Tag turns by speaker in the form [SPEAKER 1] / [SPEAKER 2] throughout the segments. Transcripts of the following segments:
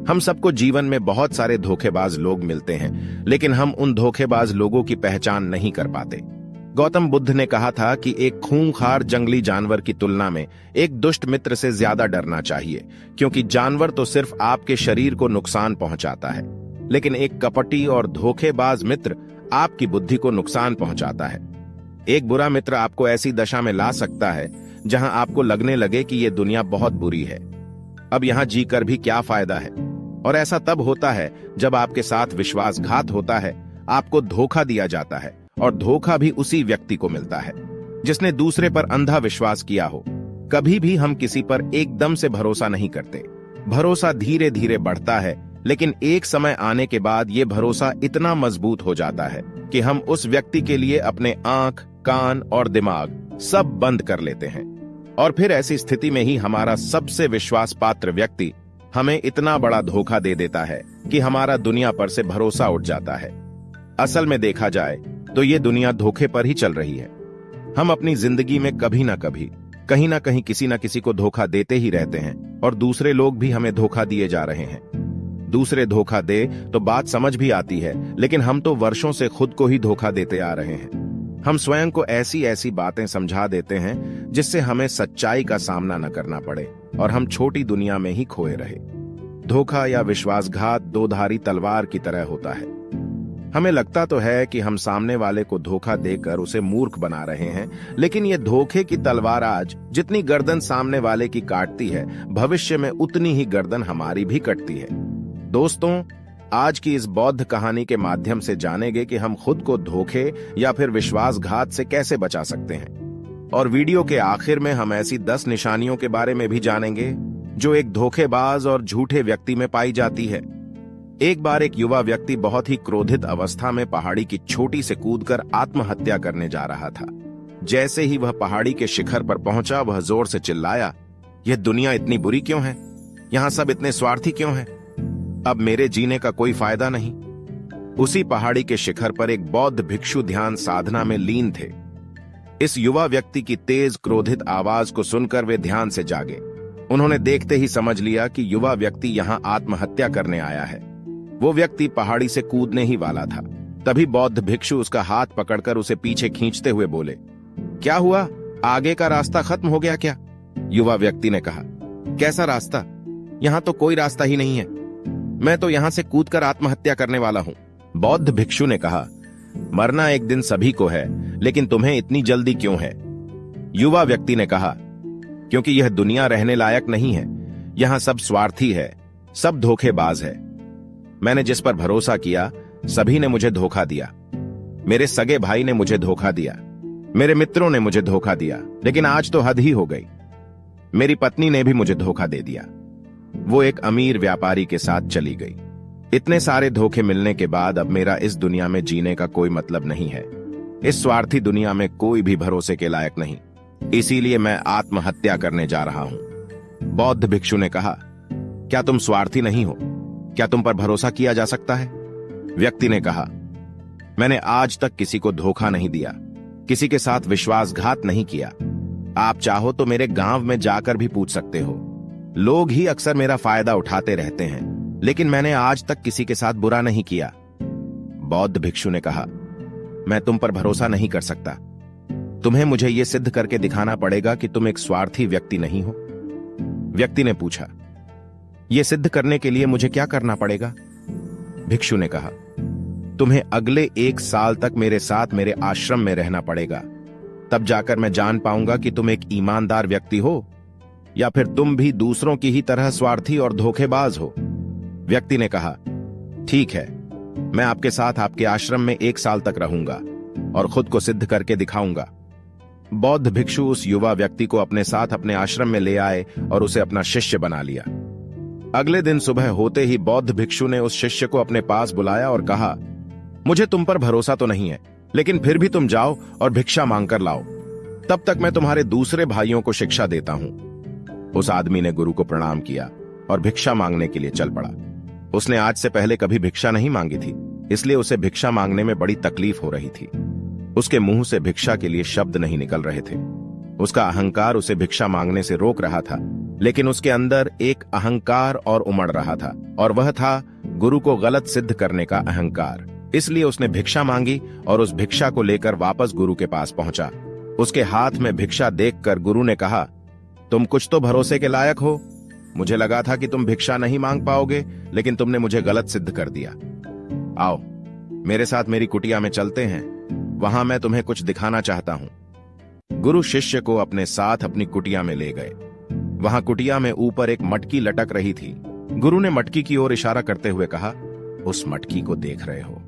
[SPEAKER 1] हम सबको जीवन में बहुत सारे धोखेबाज लोग मिलते हैं, लेकिन हम उन धोखेबाज लोगों की पहचान नहीं कर पाते। गौतम बुद्ध ने कहा था कि एक खूंखार जंगली जानवर की तुलना में एक दुष्ट मित्र से ज्यादा डरना चाहिए, क्योंकि जानवर तो सिर्फ आपके शरीर को नुकसान पहुंचाता है, लेकिन एक कपटी और धोखेबाज मित्र आपकी बुद्धि को नुकसान पहुंचाता है। एक बुरा मित्र आपको ऐसी दशा में ला सकता है जहां आपको लगने लगे कि यह दुनिया बहुत बुरी है, अब यहां जीकर भी क्या फायदा है। और ऐसा तब होता है जब आपके साथ विश्वासघात होता है, आपको धोखा दिया जाता है, और धोखा भी उसी व्यक्ति को मिलता है जिसने दूसरे पर अंधा विश्वास किया हो। कभी भी हम किसी पर एकदम से भरोसा नहीं करते। भरोसा धीरे धीरे बढ़ता है, लेकिन एक समय आने के बाद ये भरोसा इतना मजबूत हो जाता है कि हम उस व्यक्ति के लिए अपने आंख, कान और दिमाग सब बंद कर लेते हैं। और फिर ऐसी स्थिति में ही हमारा सबसे विश्वास पात्र व्यक्ति हमें इतना बड़ा धोखा दे देता है कि हमारा दुनिया पर से भरोसा उठ जाता है। असल में देखा जाए तो ये दुनिया धोखे पर ही चल रही है। हम अपनी जिंदगी में कभी ना कभी, कहीं ना कहीं किसी ना किसी को धोखा देते ही रहते हैं, और दूसरे लोग भी हमें धोखा दिए जा रहे हैं। दूसरे धोखा दे तो बात समझ भी आती है, लेकिन हम तो वर्षों से खुद को ही धोखा देते आ रहे हैं। हम स्वयं को ऐसी ऐसी बातें समझा देते हैं जिससे हमें सच्चाई का सामना न करना पड़े और हम छोटी दुनिया में ही खोए रहे। धोखा या विश्वासघात दोधारी तलवार की तरह होता है। हमें लगता तो है कि हम सामने वाले को धोखा देकर उसे मूर्ख बना रहे हैं, लेकिन ये धोखे की तलवार आज जितनी गर्दन सामने वाले की काटती है, भविष्य में उतनी ही गर्दन हमारी भी कटती है। दोस्तों, आज की इस बौद्ध कहानी के माध्यम से जानेंगे कि हम खुद को धोखे या फिर विश्वासघात से कैसे बचा सकते हैं। और वीडियो के आखिर में हम ऐसी 10 निशानियों के बारे में भी जानेंगे जो एक धोखेबाज और झूठे व्यक्ति में पाई जाती है। एक बार एक युवा व्यक्ति बहुत ही क्रोधित अवस्था में पहाड़ी की चोटी से कूदकर आत्महत्या करने जा रहा था। जैसे ही वह पहाड़ी के शिखर पर पहुंचा, वह जोर से चिल्लाया, यह दुनिया इतनी बुरी क्यों है? यहां सब इतने स्वार्थी क्यों हैं? अब मेरे जीने का कोई फायदा नहीं। उसी पहाड़ी के शिखर पर एक बौद्ध भिक्षु ध्यान साधना में लीन थे। इस युवा व्यक्ति की तेज क्रोधित आवाज को सुनकर वे ध्यान से जागे। उन्होंने देखते ही समझ लिया कि युवा व्यक्ति यहां आत्महत्या करने आया है। वो व्यक्ति पहाड़ी से कूदने ही वाला था। तभी बौद्ध भिक्षु उसका हाथ पकड़कर उसे पीछे खींचते हुए बोले, क्या हुआ? आगे का रास्ता खत्म हो गया क्या? युवा व्यक्ति ने कहा, कैसा रास्ता? यहां तो कोई रास्ता ही नहीं है। मैं तो यहां से कूदकर आत्महत्या करने वाला हूं। बौद्ध भिक्षु ने कहा, मरना एक दिन सभी को है, लेकिन तुम्हें इतनी जल्दी क्यों है? युवा व्यक्ति ने कहा, क्योंकि यह दुनिया रहने लायक नहीं है। यहां सब स्वार्थी है, सब धोखेबाज है। मैंने जिस पर भरोसा किया, सभी ने मुझे धोखा दिया। मेरे सगे भाई ने मुझे धोखा दिया, मेरे मित्रों ने मुझे धोखा दिया, लेकिन आज तो हद ही हो गई। मेरी पत्नी ने भी मुझे धोखा दे दिया। वो एक अमीर व्यापारी के साथ चली गई। इतने सारे धोखे मिलने के बाद अब मेरा इस दुनिया में जीने का कोई मतलब नहीं है। इस स्वार्थी दुनिया में कोई भी भरोसे के लायक नहीं, इसीलिए मैं आत्महत्या करने जा रहा हूं। बौद्ध भिक्षु ने कहा, क्या तुम स्वार्थी नहीं हो? क्या तुम पर भरोसा किया जा सकता है? व्यक्ति ने कहा, मैंने आज तक किसी को धोखा नहीं दिया, किसी के साथ विश्वासघात नहीं किया। आप चाहो तो मेरे गांव में जाकर भी पूछ सकते हो। लोग ही अक्सर मेरा फायदा उठाते रहते हैं, लेकिन मैंने आज तक किसी के साथ बुरा नहीं किया। बौद्ध भिक्षु ने कहा, मैं तुम पर भरोसा नहीं कर सकता। तुम्हें मुझे यह सिद्ध करके दिखाना पड़ेगा कि तुम एक स्वार्थी व्यक्ति नहीं हो। व्यक्ति ने पूछा, यह सिद्ध करने के लिए मुझे क्या करना पड़ेगा? भिक्षु ने कहा, तुम्हें अगले 1 साल तक मेरे साथ मेरे आश्रम में रहना पड़ेगा। तब जाकर मैं जान पाऊंगा कि तुम एक ईमानदार व्यक्ति हो या फिर तुम भी दूसरों की ही तरह स्वार्थी और धोखेबाज हो। व्यक्ति ने कहा, ठीक है, मैं आपके साथ आपके आश्रम में 1 साल तक रहूंगा और खुद को सिद्ध करके दिखाऊंगा। बौद्ध भिक्षु उस युवा व्यक्ति को अपने साथ अपने आश्रम में ले आए और उसे अपना शिष्य बना लिया। अगले दिन सुबह होते ही बौद्ध भिक्षु ने उस शिष्य को अपने पास बुलाया और कहा, मुझे तुम पर भरोसा तो नहीं है, लेकिन फिर भी तुम जाओ और भिक्षा मांगकर लाओ। तब तक मैं तुम्हारे दूसरे भाइयों को शिक्षा देता हूं। उस आदमी ने गुरु को प्रणाम किया और भिक्षा मांगने के लिए चल पड़ा। उसने आज से पहले कभी भिक्षा नहीं मांगी थी, इसलिए उसे भिक्षा मांगने में बड़ी तकलीफ हो रही थी। उसके मुंह से भिक्षा के लिए शब्द नहीं निकल रहे थे। उसका अहंकार उसे भिक्षा मांगने से रोक रहा था, लेकिन उसके अंदर एक अहंकार और उमड़ रहा था, और वह था गुरु को गलत सिद्ध करने का अहंकार। इसलिए उसने भिक्षा मांगी और उस भिक्षा को लेकर वापस गुरु के पास पहुंचा। उसके हाथ में भिक्षा देखकर गुरु ने कहा, तुम कुछ तो भरोसे के लायक हो। मुझे लगा था कि तुम भिक्षा नहीं मांग पाओगे, लेकिन तुमने मुझे गलत सिद्ध कर दिया। आओ मेरे साथ मेरी कुटिया में चलते हैं, वहां मैं तुम्हें कुछ दिखाना चाहता हूं। गुरु शिष्य को अपने साथ अपनी कुटिया में ले गए। वहां कुटिया में ऊपर एक मटकी लटक रही थी। गुरु ने मटकी की ओर इशारा करते हुए कहा, उस मटकी को देख रहे हो,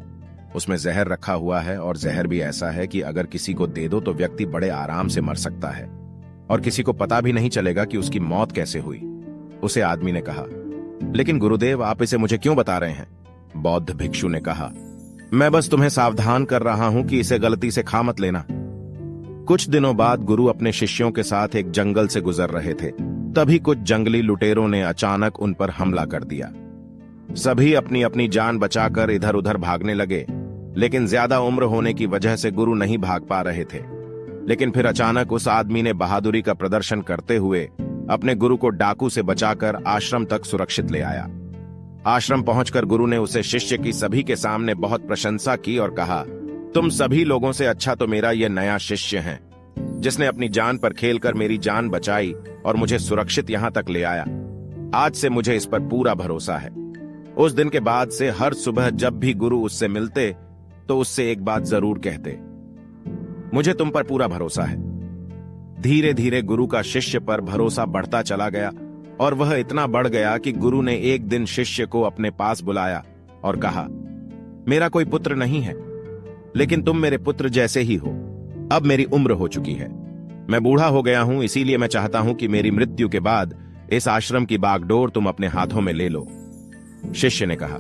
[SPEAKER 1] उसमें जहर रखा हुआ है, और जहर भी ऐसा है कि अगर किसी को दे दो तो व्यक्ति बड़े आराम से मर सकता है और किसी को पता भी नहीं चलेगा कि उसकी मौत कैसे हुई। उसे आदमी ने कहा, लेकिन गुरुदेव आप इसे मुझे क्यों बता रहे हैं? बौद्ध भिक्षु ने कहा, मैं बस तुम्हें सावधान कर रहा हूं कि इसे गलती से खा मत लेना। कुछ दिनों बाद गुरु अपने शिष्यों के साथ एक जंगल से गुजर रहे थे। तभी कुछ जंगली लुटेरों ने अचानक उन पर हमला कर दिया। सभी अपनी अपनी जान बचाकर इधर उधर भागने लगे, लेकिन ज्यादा उम्र होने की वजह से गुरु नहीं भाग पा रहे थे। लेकिन फिर अचानक उस आदमी ने बहादुरी का प्रदर्शन करते हुए अपने गुरु को डाकू से बचाकर आश्रम तक सुरक्षित ले आया। आश्रम पहुंचकर गुरु ने उसे शिष्य की सभी के सामने बहुत प्रशंसा की और कहा, तुम सभी लोगों से अच्छा तो मेरा यह नया शिष्य है, जिसने अपनी जान पर खेलकर मेरी जान बचाई और मुझे सुरक्षित यहां तक ले आया। आज से मुझे इस पर पूरा भरोसा है। उस दिन के बाद से हर सुबह जब भी गुरु उससे मिलते तो उससे एक बात जरूर कहते, मुझे तुम पर पूरा भरोसा है। धीरे धीरे गुरु का शिष्य पर भरोसा बढ़ता चला गया, और वह इतना बढ़ गया कि गुरु ने एक दिन शिष्य को अपने पास बुलाया और कहा, मेरा कोई पुत्र नहीं है, लेकिन तुम मेरे पुत्र जैसे ही हो। अब मेरी उम्र हो चुकी है, मैं बूढ़ा हो गया हूं, इसीलिए मैं चाहता हूं कि मेरी मृत्यु के बाद इस आश्रम की बागडोर तुम अपने हाथों में ले लो। शिष्य ने कहा,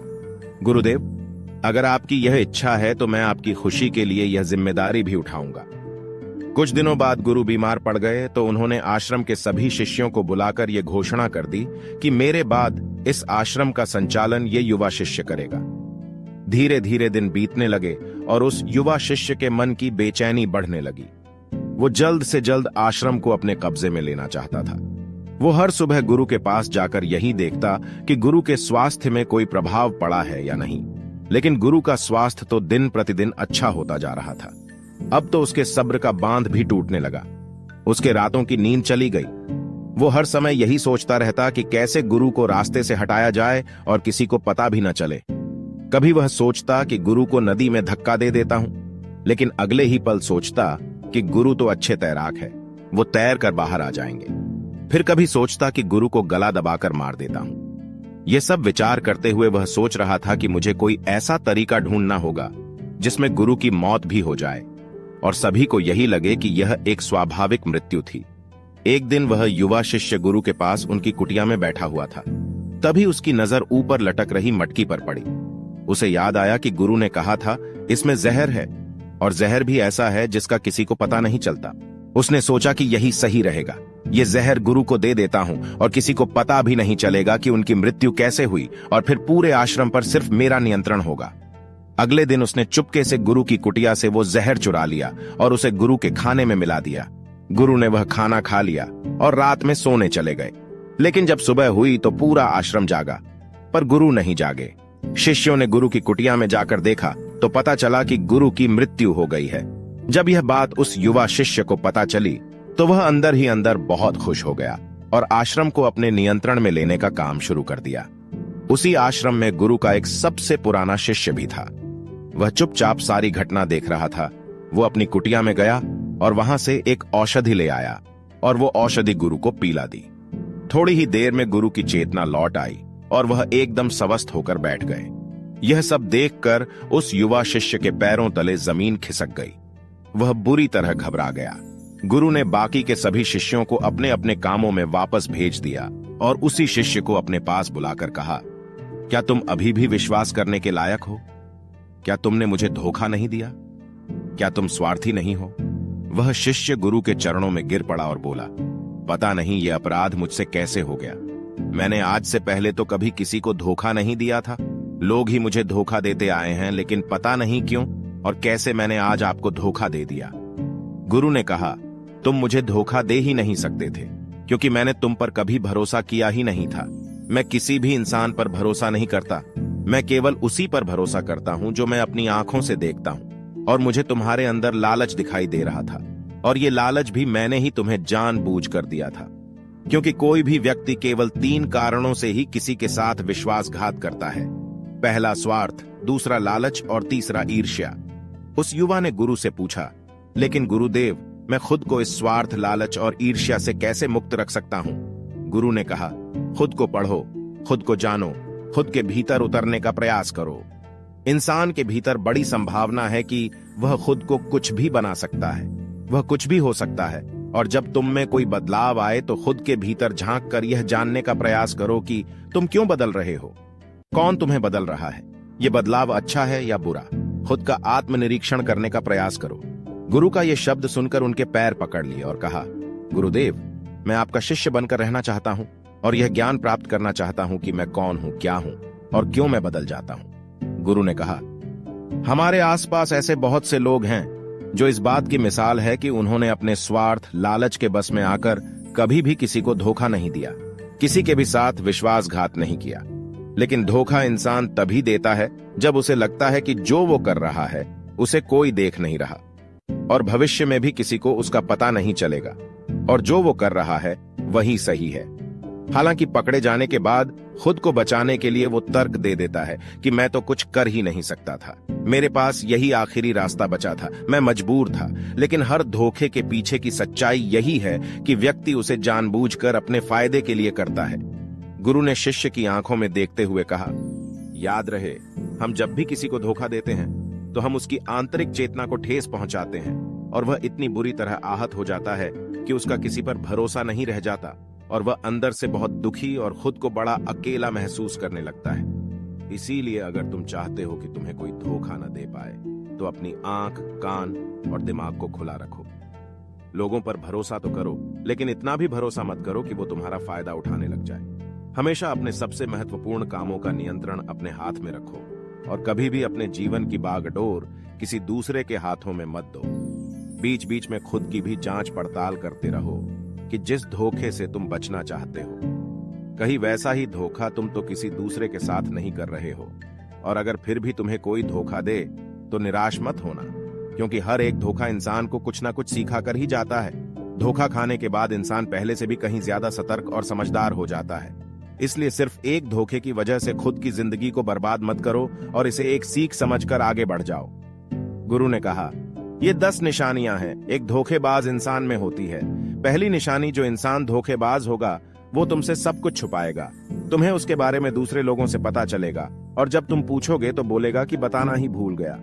[SPEAKER 1] गुरुदेव अगर आपकी यह इच्छा है तो मैं आपकी खुशी के लिए यह जिम्मेदारी भी उठाऊंगा। कुछ दिनों बाद गुरु बीमार पड़ गए तो उन्होंने आश्रम के सभी शिष्यों को बुलाकर यह घोषणा कर दी कि मेरे बाद इस आश्रम का संचालन ये युवा शिष्य करेगा। धीरे धीरे दिन बीतने लगे और उस युवा शिष्य के मन की बेचैनी बढ़ने लगी। वो जल्द से जल्द आश्रम को अपने कब्जे में लेना चाहता था। वो हर सुबह गुरु के पास जाकर यही देखता कि गुरु के स्वास्थ्य में कोई प्रभाव पड़ा है या नहीं, लेकिन गुरु का स्वास्थ्य तो दिन प्रतिदिन अच्छा होता जा रहा था। अब तो उसके सब्र का बांध भी टूटने लगा। उसके रातों की नींद चली गई। वो हर समय यही सोचता रहता कि कैसे गुरु को रास्ते से हटाया जाए और किसी को पता भी न चले। कभी वह सोचता कि गुरु को नदी में धक्का दे देता हूं, लेकिन अगले ही पल सोचता कि गुरु तो अच्छे तैराक है, वो तैर कर बाहर आ जाएंगे। फिर कभी सोचता कि गुरु को गला दबाकर मार देता हूं। ये सब विचार करते हुए वह सोच रहा था कि मुझे कोई ऐसा तरीका ढूंढना होगा जिसमें गुरु की मौत भी हो जाए और सभी को यही लगे कि यह एक स्वाभाविक मृत्यु थी। एक दिन वह युवा शिष्य गुरु के पास उनकी कुटिया में बैठा हुआ था। तभी उसकी नजर ऊपर लटक रही मटकी पर पड़ी। उसे याद आया कि गुरु ने कहा था इसमें जहर है, और जहर भी ऐसा है जिसका किसी को पता नहीं चलता। उसने सोचा कि यही सही रहेगा, ये जहर गुरु को दे देता हूं और किसी को पता भी नहीं चलेगा कि उनकी मृत्यु कैसे हुई, और फिर पूरे आश्रम पर सिर्फ मेरा नियंत्रण होगा। अगले दिन उसने चुपके से गुरु की कुटिया से वो जहर चुरा लिया और उसे गुरु के खाने में मिला दिया। गुरु ने वह खाना खा लिया और रात में सोने चले गए। लेकिन जब सुबह हुई तो पूरा आश्रम जागा, पर गुरु नहीं जागे। शिष्यों ने गुरु की कुटिया में जाकर देखा तो पता चला कि गुरु की मृत्यु हो गई है। जब यह बात उस युवा शिष्य को पता चली तो वह अंदर ही अंदर बहुत खुश हो गया और आश्रम को अपने नियंत्रण में लेने का काम शुरू कर दिया। उसी आश्रम में गुरु का एक सबसे पुराना शिष्य भी था। वह चुपचाप सारी घटना देख रहा था। वो अपनी कुटिया में गया और वहां से एक औषधि ले आया और वो औषधि गुरु को पिला दी। थोड़ी ही देर में गुरु की चेतना लौट आई और वह एकदम स्वस्थ होकर बैठ गए। यह सब देखकर उस युवा शिष्य के पैरों तले जमीन खिसक गई। वह बुरी तरह घबरा गया। गुरु ने बाकी के सभी शिष्यों को अपने अपने कामों में वापस भेज दिया और उसी शिष्य को अपने पास बुलाकर कहा, क्या तुम अभी भी विश्वास करने के लायक हो? क्या तुमने मुझे धोखा नहीं दिया? क्या तुम स्वार्थी नहीं हो? वह शिष्य गुरु के चरणों में गिर पड़ा और बोला, पता नहीं यह अपराध मुझसे कैसे हो गया। मैंने आज से पहले तो कभी किसी को धोखा नहीं दिया था। लोग ही मुझे धोखा देते आए हैं, लेकिन पता नहीं क्यों और कैसे मैंने आज आपको धोखा दे दिया। गुरु ने कहा, तुम मुझे धोखा दे ही नहीं सकते थे, क्योंकि मैंने तुम पर कभी भरोसा किया ही नहीं था। मैं किसी भी इंसान पर भरोसा नहीं करता। मैं केवल उसी पर भरोसा करता हूं जो मैं अपनी आंखों से देखता हूं। और मुझे तुम्हारे अंदर लालच दिखाई दे रहा था, और ये लालच भी मैंने ही तुम्हें जानबूझकर दिया था। क्योंकि कोई भी व्यक्ति केवल 3 कारणों से ही किसी के साथ विश्वासघात करता है। पहला स्वार्थ, दूसरा लालच और तीसरा ईर्ष्या। उस युवा ने गुरु से पूछा, लेकिन गुरुदेव, मैं खुद को इस स्वार्थ, लालच और ईर्ष्या से कैसे मुक्त रख सकता हूं? गुरु ने कहा, खुद को पढ़ो, खुद को जानो, खुद के भीतर उतरने का प्रयास करो। इंसान के भीतर बड़ी संभावना है कि वह खुद को कुछ भी बना सकता है, वह कुछ भी हो सकता है। और जब तुम में कोई बदलाव आए तो खुद के भीतर झांक कर यह जानने का प्रयास करो कि तुम क्यों बदल रहे हो, कौन तुम्हें बदल रहा है, यह बदलाव अच्छा है या बुरा। खुद का आत्मनिरीक्षण करने का प्रयास करो। गुरु का यह शब्द सुनकर उनके पैर पकड़ लिए और कहा, गुरुदेव, मैं आपका शिष्य बनकर रहना चाहता हूं और यह ज्ञान प्राप्त करना चाहता हूं कि मैं कौन हूं, क्या हूं और क्यों मैं बदल जाता हूं। गुरु ने कहा, हमारे आसपास ऐसे बहुत से लोग हैं जो इस बात की मिसाल है कि उन्होंने अपने स्वार्थ, लालच के बस में आकर कभी भी किसी को धोखा नहीं दिया, किसी के भी साथ विश्वासघात नहीं किया। लेकिन धोखा इंसान तभी देता है जब उसे लगता है कि जो वो कर रहा है उसे कोई देख नहीं रहा और भविष्य में भी किसी को उसका पता नहीं चलेगा, और जो वो कर रहा है वही सही है। हालांकि पकड़े जाने के बाद खुद को बचाने के लिए वो तर्क दे देता है कि मैं तो कुछ कर ही नहीं सकता था, मेरे पास यही आखिरी रास्ता बचा था, मैं मजबूर था। लेकिन हर धोखे के पीछे की सच्चाई यही है कि व्यक्ति उसे जानबूझकर अपने फायदे के लिए करता है। गुरु ने शिष्य की आंखों में देखते हुए कहा, याद रहे, हम जब भी किसी को धोखा देते हैं तो हम उसकी आंतरिक चेतना को ठेस पहुंचाते हैं और वह इतनी बुरी तरह आहत हो जाता है कि उसका किसी पर भरोसा नहीं रह जाता और वह अंदर से बहुत दुखी और खुद को बड़ा अकेला महसूस करने लगता है। इसीलिए अगर तुम चाहते हो कि तुम्हें कोई धोखा न दे पाए तो अपनी आंख, कान और दिमाग को खुला रखो। लोगों पर भरोसा तो करो, लेकिन इतना भी भरोसा मत करो कि वो तुम्हारा फायदा उठाने लग जाए। हमेशा अपने सबसे महत्वपूर्ण कामों का नियंत्रण अपने हाथ में रखो और कभी भी अपने जीवन की बागडोर किसी दूसरे के हाथों में मत दो। बीच बीच में खुद की भी जांच पड़ताल करते रहो कि जिस धोखे से तुम बचना चाहते हो, कहीं वैसा ही धोखा तुम तो किसी दूसरे के साथ नहीं कर रहे हो। और अगर फिर भी तुम्हें कोई धोखा दे तो निराश मत होना, क्योंकि हर एक धोखा इंसान को कुछ ना कुछ सिखा कर ही जाता है। धोखा खाने के बाद इंसान पहले से भी कहीं ज्यादा सतर्क और समझदार हो जाता है। इसलिए सिर्फ एक धोखे की वजह से खुद की जिंदगी को बर्बाद मत करो और इसे एक सीख समझकर आगे बढ़ जाओ। गुरु ने कहा, ये 10 निशानियां हैं एक धोखेबाज इंसान में होती है। पहली निशानी, जो इंसान धोखेबाज होगा वो तुमसे सब कुछ छुपाएगा। तुम्हें उसके बारे में दूसरे लोगों से पता चलेगा और जब तुम पूछोगे तो बोलेगा कि बताना ही भूल गया।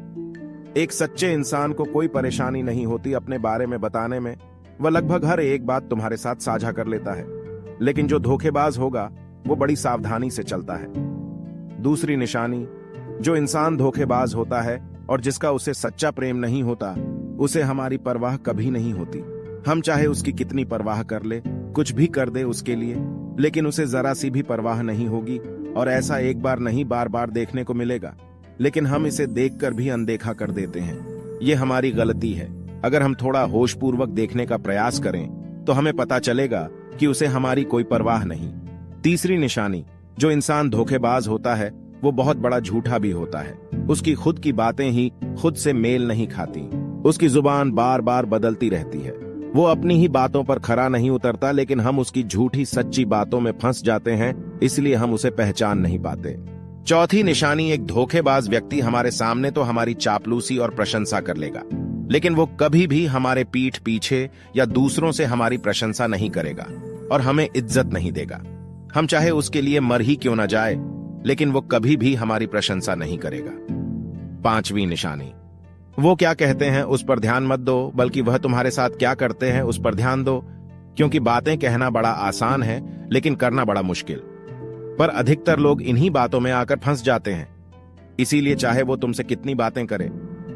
[SPEAKER 1] एक सच्चे इंसान को कोई परेशानी नहीं होती अपने बारे में बताने में, वह लगभग हर एक बात तुम्हारे साथ साझा कर लेता है। लेकिन जो धोखेबाज होगा वो बड़ी सावधानी से चलता है। दूसरी निशानी, जो इंसान धोखेबाज होता है और जिसका उसे सच्चा प्रेम नहीं होता, उसे हमारी परवाह कभी नहीं होती। हम चाहे उसकी कितनी परवाह कर ले, कुछ भी कर दे उसके लिए, लेकिन उसे जरा सी भी परवाह नहीं होगी। और ऐसा एक बार नहीं, बार बार देखने को मिलेगा। लेकिन हम इसे देखकर भी अनदेखा कर देते हैं। ये हमारी गलती है। अगर हम थोड़ा होशपूर्वक देखने का प्रयास करें तो हमें पता चलेगा कि उसे हमारी कोई परवाह नहीं। तीसरी निशानी, जो इंसान धोखेबाज होता है वो बहुत बड़ा झूठा भी होता है। उसकी खुद की बातें ही खुद से मेल नहीं खाती। उसकी जुबान बार बार बदलती रहती है। वो अपनी ही बातों पर खरा नहीं उतरता, लेकिन हम उसकी झूठी सच्ची बातों में फंस जाते हैं, इसलिए हम उसे पहचान नहीं पाते। चौथी निशानी, एक धोखेबाज व्यक्ति हमारे सामने तो हमारी चापलूसी और प्रशंसा कर लेगा, लेकिन वो कभी भी हमारे पीठ पीछे या दूसरों से हमारी प्रशंसा नहीं करेगा और हमें इज्जत नहीं देगा। हम चाहे उसके लिए मर ही क्यों न जाए, लेकिन वो कभी भी हमारी प्रशंसा नहीं करेगा। पांचवी निशानी, वो क्या कहते हैं उस पर ध्यान मत दो, बल्कि वह तुम्हारे साथ क्या करते हैं उस पर ध्यान दो। क्योंकि बातें कहना बड़ा आसान है लेकिन करना बड़ा मुश्किल। पर अधिकतर लोग इन्हीं बातों में आकर फंस जाते हैं। इसीलिए चाहे वो तुमसे कितनी बातें करे,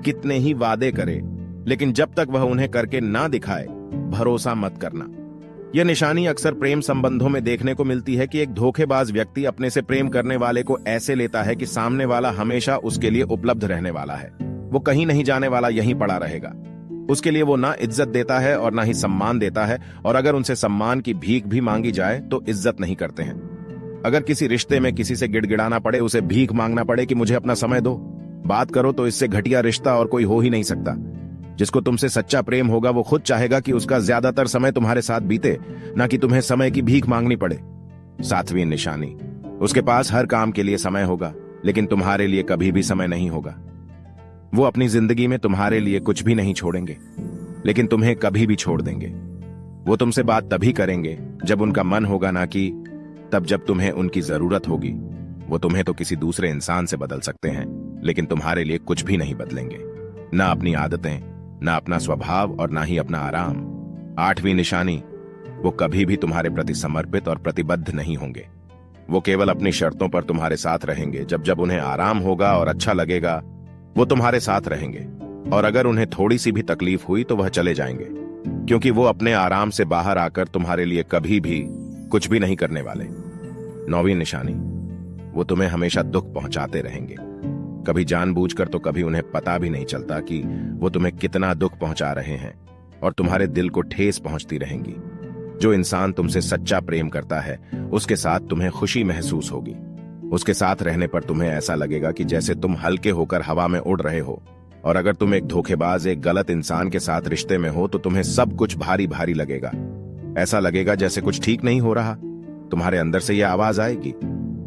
[SPEAKER 1] कितने ही वादे करे, लेकिन जब तक वह उन्हें करके ना दिखाए, भरोसा मत करना। यह निशानी अक्सर प्रेम संबंधों में देखने को मिलती है कि एक धोखेबाज व्यक्ति अपने से प्रेम करने वाले को ऐसे लेता है कि सामने वाला हमेशा उसके लिए उपलब्ध रहने वाला है। वो कहीं नहीं जाने वाला, यहीं पड़ा रहेगा। उसके लिए वो ना इज्जत देता है और ना ही सम्मान देता है, और अगर उनसे सम्मान की भीख भी मांगी जाए तो इज्जत नहीं करते हैं। अगर किसी रिश्ते में किसी से गिड़गिड़ाना पड़े, उसे भीख मांगना पड़े कि मुझे अपना समय दो, बात करो, तो इससे घटिया रिश्ता और कोई हो ही नहीं सकता। जिसको तुमसे सच्चा प्रेम होगा वो खुद चाहेगा कि उसका ज्यादातर समय तुम्हारे साथ बीते, ना कि तुम्हें समय की भीख मांगनी पड़े। 7वीं निशानी, उसके पास हर काम के लिए समय होगा, लेकिन तुम्हारे लिए कभी भी समय नहीं होगा। वो अपनी जिंदगी में तुम्हारे लिए कुछ भी नहीं छोड़ेंगे, लेकिन तुम्हें कभी भी छोड़ देंगे। वो तुमसे बात तभी करेंगे जब उनका मन होगा, ना कि तब जब तुम्हें उनकी जरूरत होगी। वो तुम्हें तो किसी दूसरे इंसान से बदल सकते हैं, लेकिन तुम्हारे लिए कुछ भी नहीं बदलेंगे, ना अपनी आदतें, ना अपना स्वभाव और ना ही अपना आराम। 8वीं निशानी, वो कभी भी तुम्हारे प्रति समर्पित और प्रतिबद्ध नहीं होंगे। वो केवल अपनी शर्तों पर तुम्हारे साथ रहेंगे। जब जब उन्हें आराम होगा और अच्छा लगेगा, वो तुम्हारे साथ रहेंगे, और अगर उन्हें थोड़ी सी भी तकलीफ हुई तो वह चले जाएंगे, क्योंकि वो अपने आराम से बाहर आकर तुम्हारे लिए कभी भी कुछ भी नहीं करने वाले। 9वीं निशानी, वो तुम्हें हमेशा दुख पहुंचाते रहेंगे, कभी जानबूझकर तो कभी उन्हें पता भी नहीं चलता कि वो तुम्हें कितना दुख पहुंचा रहे हैं, और तुम्हारे दिल को ठेस पहुंचती रहेंगी। जो इंसान तुमसे सच्चा प्रेम करता है, उसके साथ तुम्हें खुशी महसूस होगी। उसके साथ रहने पर तुम्हें ऐसा लगेगा कि जैसे तुम हल्के होकर हवा में उड़ रहे हो, और अगर तुम एक धोखेबाज, एक गलत इंसान के साथ रिश्ते में हो तो तुम्हें सब कुछ भारी भारी लगेगा। ऐसा लगेगा जैसे कुछ ठीक नहीं हो रहा। तुम्हारे अंदर से यह आवाज आएगी,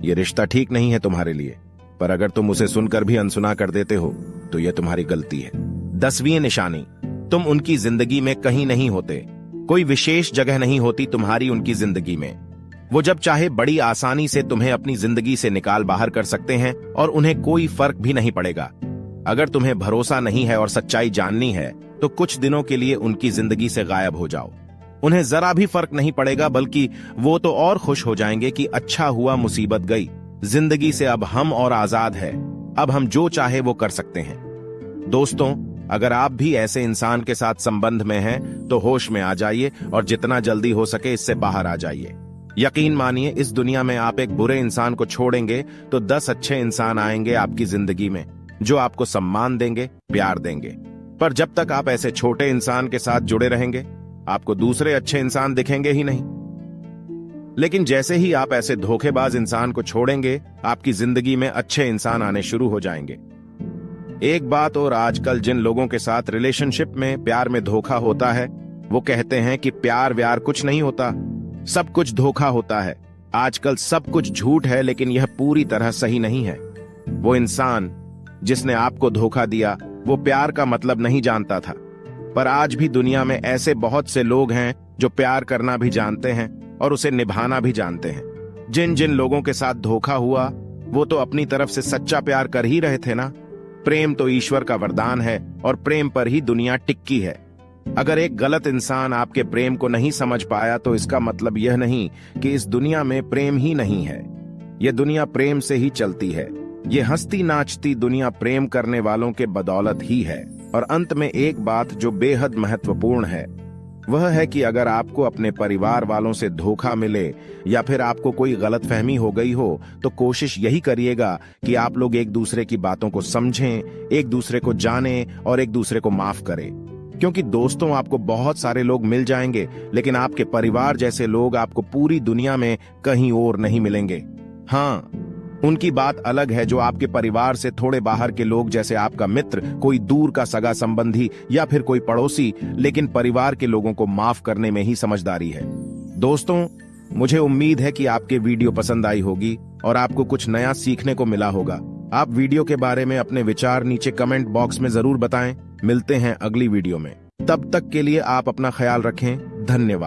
[SPEAKER 1] ये रिश्ता ठीक नहीं है तुम्हारे लिए, पर अगर तुम उसे सुनकर भी अनसुना कर देते हो तो यह तुम्हारी गलती है। 10वीं निशानी, तुम उनकी जिंदगी में कहीं नहीं होते, कोई विशेष जगह नहीं होती तुम्हारी उनकी जिंदगी में। वो जब चाहे बड़ी आसानी से तुम्हें अपनी जिंदगी से निकाल बाहर कर सकते हैं, और उन्हें कोई फर्क भी नहीं पड़ेगा। अगर तुम्हें भरोसा नहीं है और सच्चाई जाननी है तो कुछ दिनों के लिए उनकी जिंदगी से गायब हो जाओ। उन्हें जरा भी फर्क नहीं पड़ेगा, बल्कि वो तो और खुश हो जाएंगे कि अच्छा हुआ मुसीबत गई, जिंदगी से अब हम और आजाद है, अब हम जो चाहे वो कर सकते हैं। दोस्तों, अगर आप भी ऐसे इंसान के साथ संबंध में हैं तो होश में आ जाइए और जितना जल्दी हो सके इससे बाहर आ जाइए। यकीन मानिए, इस दुनिया में आप एक बुरे इंसान को छोड़ेंगे तो 10 अच्छे इंसान आएंगे आपकी जिंदगी में, जो आपको सम्मान देंगे, प्यार देंगे। पर जब तक आप ऐसे छोटे इंसान के साथ जुड़े रहेंगे, आपको दूसरे अच्छे इंसान दिखेंगे ही नहीं। लेकिन जैसे ही आप ऐसे धोखेबाज इंसान को छोड़ेंगे, आपकी जिंदगी में अच्छे इंसान आने शुरू हो जाएंगे। एक बात और, आजकल जिन लोगों के साथ रिलेशनशिप में, प्यार में धोखा होता है, वो कहते हैं कि प्यार व्यार कुछ नहीं होता, सब कुछ धोखा होता है। आजकल सब कुछ झूठ है, लेकिन यह पूरी तरह सही नहीं है। वो इंसान जिसने आपको धोखा दिया, वो प्यार का मतलब नहीं जानता था। पर आज भी दुनिया में ऐसे बहुत से लोग हैं जो प्यार करना भी जानते हैं और उसे निभाना भी जानते हैं। जिन जिन लोगों के साथ धोखा हुआ, वो तो अपनी तरफ से सच्चा प्यार कर ही रहे थे ना। प्रेम तो ईश्वर का वरदान है, और प्रेम पर ही दुनिया टिकी है। अगर एक गलत इंसान आपके प्रेम को नहीं समझ पाया तो इसका मतलब यह नहीं कि इस दुनिया में प्रेम ही नहीं है। यह दुनिया प्रेम से ही चलती है। ये हंसती नाचती दुनिया प्रेम करने वालों के बदौलत ही है। और अंत में एक बात जो बेहद महत्वपूर्ण है, वह है कि अगर आपको अपने परिवार वालों से धोखा मिले या फिर आपको कोई गलतफहमी हो गई हो, तो कोशिश यही करिएगा कि आप लोग एक दूसरे की बातों को समझें, एक दूसरे को जानें और एक दूसरे को माफ करें। क्योंकि दोस्तों, आपको बहुत सारे लोग मिल जाएंगे, लेकिन आपके परिवार जैसे लोग आपको पूरी दुनिया में कहीं और नहीं मिलेंगे। हाँ, उनकी बात अलग है जो आपके परिवार से थोड़े बाहर के लोग, जैसे आपका मित्र, कोई दूर का सगा संबंधी या फिर कोई पड़ोसी, लेकिन परिवार के लोगों को माफ करने में ही समझदारी है। दोस्तों, मुझे उम्मीद है कि आपके वीडियो पसंद आई होगी और आपको कुछ नया सीखने को मिला होगा। आप वीडियो के बारे में अपने विचार नीचे कमेंट बॉक्स में जरूर बताएं। मिलते हैं अगली वीडियो में, तब तक के लिए आप अपना ख्याल रखें। धन्यवाद।